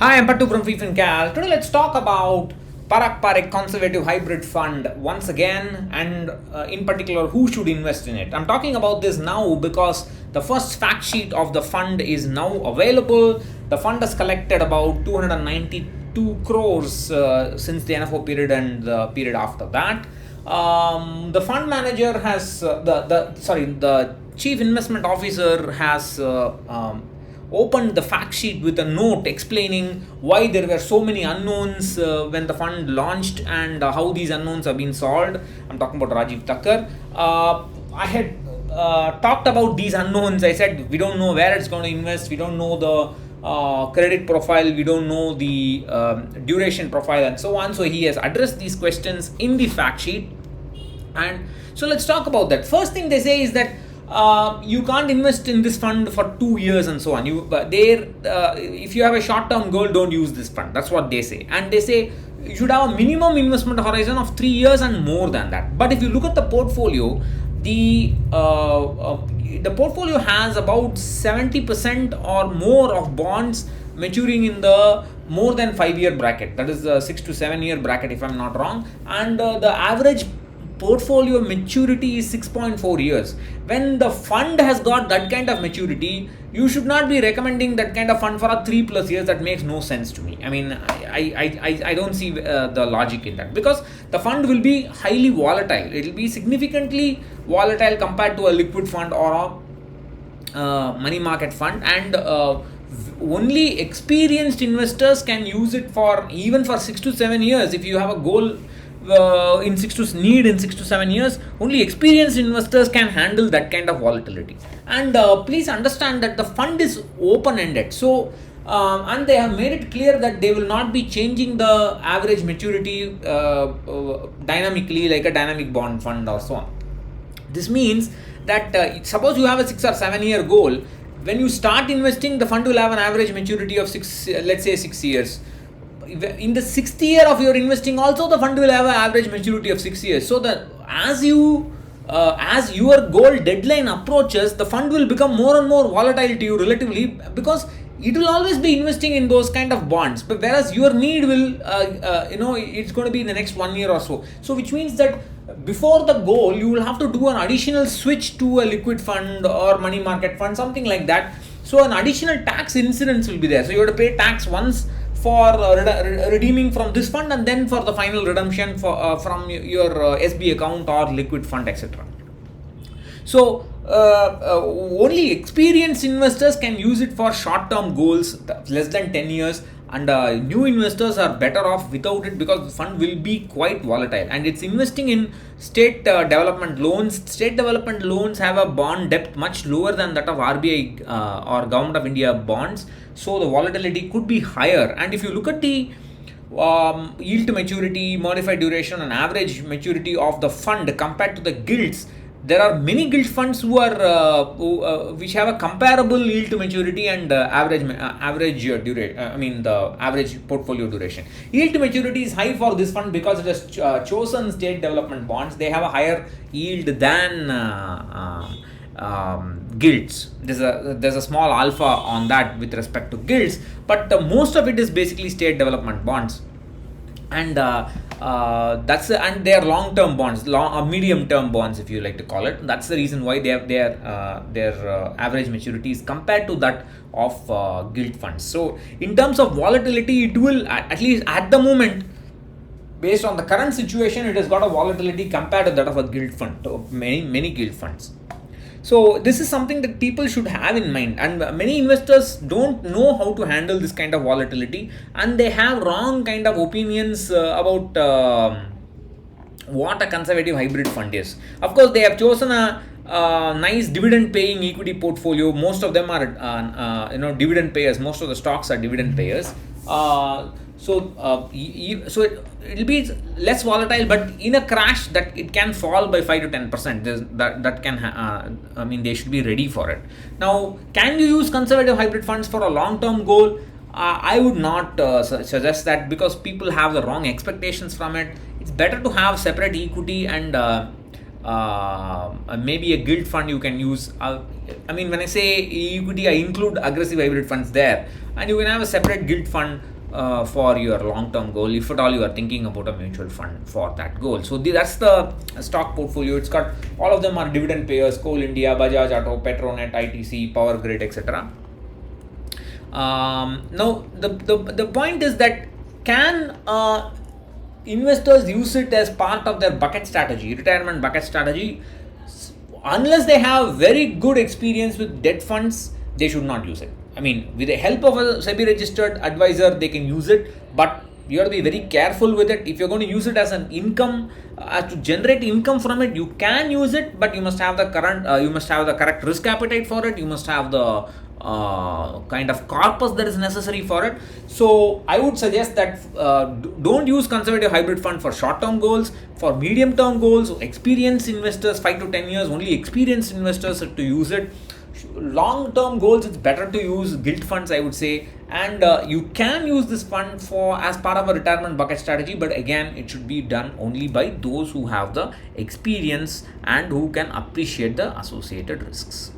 Hi, I'm Pattu from freefincal. Today let's talk about Parikh Conservative Hybrid Fund once again, and in particular who should invest in it. I'm talking about this now because the first fact sheet of the fund is now available. The fund has collected about 292 crores since the NFO period and the period after that. The fund manager has the chief investment officer has opened the fact sheet with a note explaining why there were so many unknowns when the fund launched and how these unknowns have been solved. I'm talking about Rajiv Thakkar. I had talked about these unknowns. I said we don't know where it's going to invest, we don't know the credit profile, we don't know the duration profile, and so on. So he has addressed these questions in the fact sheet, and so let's talk about that. First thing they say is that you can't invest in this fund for 2 years and so on. If you have a short-term goal, don't use this fund. That's what they say. And they say you should have a minimum investment horizon of 3 years and more than that. But if you look at the portfolio, the portfolio has about 70% or more of bonds maturing in the more than 5-year bracket. That is the 6 to 7 year bracket, if I'm not wrong. And the average portfolio maturity is 6.4 years. When the fund has got that kind of maturity, you should not be recommending that kind of fund for a 3+ years. That makes no sense to me. I mean, I don't see the logic in that, because the fund will be highly volatile. It will be significantly volatile compared to a liquid fund or a money market fund, and only experienced investors can use it for even for 6 to 7 years. If you have a goal in 6 to 7 years, only experienced investors can handle that kind of volatility. And please understand that the fund is open-ended. So and they have made it clear that they will not be changing the average maturity dynamically like a dynamic bond fund or so on. This means that suppose you have a 6 or 7 year goal, when you start investing, the fund will have an average maturity of 6 years. In the 6th year of your investing also, the fund will have an average maturity of 6 years. So that as your goal deadline approaches, the fund will become more and more volatile to you relatively, because it will always be investing in those kind of bonds. But whereas your need will it's going to be in the next 1 year or so. So which means that before the goal, you will have to do an additional switch to a liquid fund or money market fund, something like that. So an additional tax incidence will be there. So you have to pay tax once for redeeming from this fund, and then for the final redemption from your SB account or liquid fund, etc. So only experienced investors can use it for short-term goals, less than 10 years, and new investors are better off without it, because the fund will be quite volatile. And it's investing in state development loans. State development loans have a bond depth much lower than that of RBI or Government of India bonds, so the volatility could be higher. And if you look at the yield to maturity, modified duration, and average maturity of the fund compared to the gilts, there are many gilt funds who are which have a comparable yield to maturity and the average portfolio duration. Yield to maturity is high for this fund because it has chosen state development bonds. They have a higher yield than gilts. There's a small alpha on that with respect to gilts, but most of it is basically state development bonds. And and they are long-term bonds, medium-term bonds, if you like to call it. That's the reason why they have their average maturities compared to that of gilt funds. So in terms of volatility, it will, at least at the moment, based on the current situation, it has got a volatility compared to that of a gilt fund, many gilt funds. So this is something that people should have in mind, and many investors don't know how to handle this kind of volatility, and they have wrong kind of opinions about what a conservative hybrid fund is. Of course, they have chosen a nice dividend paying equity portfolio. Most of them are dividend payers. Most of the stocks are dividend payers. So it'll be less volatile, but in a crash, that it can fall by 5 to 10%. That can they should be ready for it. Now, can you use conservative hybrid funds for a long-term goal? I would not suggest that, because people have the wrong expectations from it. It's better to have separate equity and maybe a gilt fund you can use. When I say equity, I include aggressive hybrid funds there, and you can have a separate gilt fund for your long-term goal, if at all you are thinking about a mutual fund for that goal. So that's the stock portfolio. It's got, all of them are dividend payers: Coal India, Bajaj Auto, Petronet, ITC, Power Grid, etc. Now the point is that, can investors use it as part of their bucket strategy, retirement bucket strategy? Unless they have very good experience with debt funds, they should not use it. I mean, with the help of a SEBI registered advisor, they can use it, but you have to be very careful with it. If you're going to use it as an income, to generate income from it, you can use it, but you must have the correct risk appetite for it. You must have the kind of corpus that is necessary for it. So I would suggest that don't use conservative hybrid fund for short-term goals. For medium-term goals, experienced investors, 5 to 10 years, only experienced investors to use it. Long-term goals, it's better to use gilt funds, I would say, and you can use this fund for as part of a retirement bucket strategy, but again, it should be done only by those who have the experience and who can appreciate the associated risks.